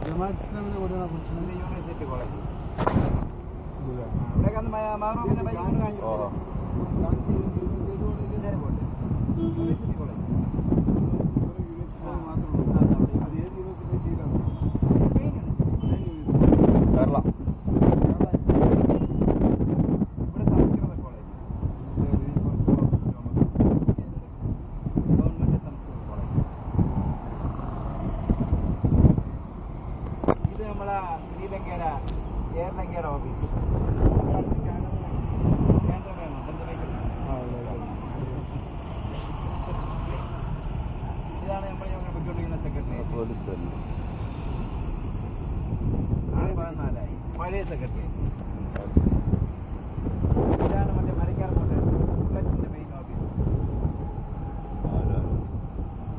university college university college ശ്രീലങ്കയുടെ office ഇതാണ് നമ്മൾ പൊയ്ക്കൊണ്ടിരിക്കുന്ന സെക്രട്ടറിയേറ്റ് പഴയ സെക്രട്ടറിയേറ്റ് ഇതാണ് മറ്റേ മരക്കാർക്കോട്ടെ ബുള്ളറ്റിന്റെ മെയിൻ ഓഫീസ്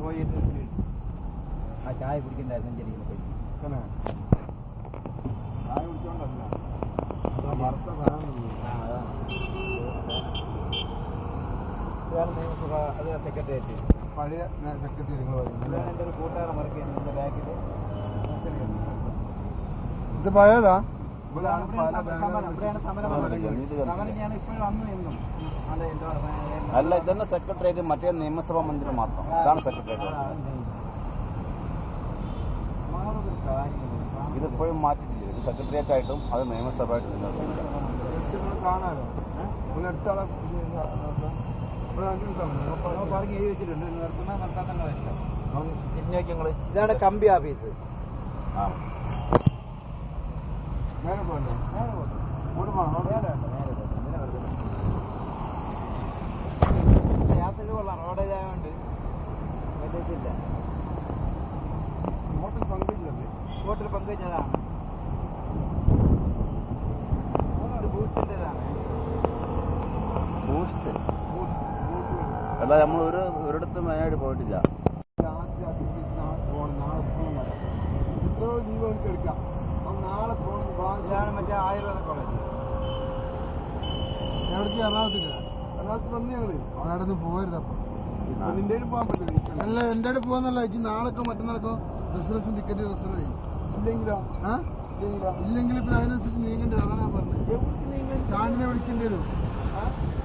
പോയിട്ട് ആ ചായ കുടിക്കണ്ടായിരുന്നു ശരിക്കും പോയി ചായ കുടിച്ചോണ്ടല്ല വറുത്ത ഇതാണ് നിയമസഭ അത് സെക്രട്ടേറിയറ്റ് പഴയ സെക്രട്ടറി ഇതാണ് എൻ്റെ ഒരു കൂട്ടുകാരൻ വർക്ക് ചെയ്യുന്നത് എൻ്റെ ബാക്കിൽ ഇത് പഴയതാ അല്ല ഇതന്നെ സെക്രട്ടേറിയറ്റ് മറ്റേ നിയമസഭാ മന്ദിരം മാത്രം ഇതാണ് സെക്രട്ടേറിയറ്റ് ഇതിപ്പോഴും മാറ്റിയിട്ടില്ല ഇത് സെക്രട്ടേറിയറ്റ് ആയിട്ടും അത് നിയമസഭയായിട്ടും കാണാലോ പറഞ്ഞ് എഴുതി വെച്ചിട്ടുണ്ട് നിർത്താൻ തന്നെ ഇഷ്ടം ഇതാണ് കമ്പി ഓഫീസ് നേരെ പോകണ്ടോ നേരെ പോകണ്ടോ യാത്ര കൊള്ളാം റോഡേജായോണ്ട് വലിയതില്ല ഹോട്ടൽ പങ്കുവച്ചതല്ലേ ഹോട്ടൽ പങ്കുവച്ചതാണ് ബൂസ്റ്റിൻ്റെതാണ് ബൂസ്റ്റ് അല്ല നമ്മൾ ഒരിടത്ത് മെയിനായിട്ട് പോയിട്ടില്ല എടുക്കാം നാളെ ഇതാണ് മറ്റേ ആയുർവേദ കോളേജ് എവിടേക്ക് എറണാകുളത്ത് വന്നു ഞങ്ങള് അവിടെ നിന്ന് പോകരുത് അപ്പൊ നിന്റെ പോകാൻ പറ്റില്ല അല്ല എന്റെ അടുത്ത് പോകാന്നല്ല ചേച്ചി നാളെക്കോ മറ്റന്നാളെക്കോ റിസർവേഷൻ ടിക്കറ്റ് റിസർവ് ചെയ്യും ഇല്ലെങ്കിലോ ഇല്ലെങ്കിൽ പിന്നെ അതിനനുസരിച്ച് നീങ്ങേണ്ടി വരും അതാണ് ഞാൻ പറഞ്ഞത് ഷാനിനെ വിളിക്കേണ്ടി വരും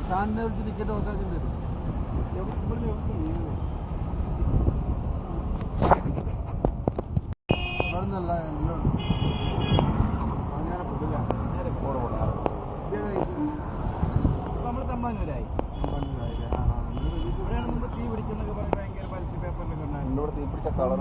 ഷാനിനെ വിളിച്ച് ടിക്കറ്റ് നോക്കാക്കേണ്ടി വരും അവിടുന്നല്ല എല്ലാം നമ്മൾ തമ്പാനൂരായി ഇവിടെയാണ് മുമ്പ് തീ പിടിച്ചെന്നൊക്കെ പറഞ്ഞ് ഭയങ്കര പരസ്യ പേപ്പറിലൊക്കെ ഉണ്ടായിരുന്നു തീ പിടിച്ച കളർ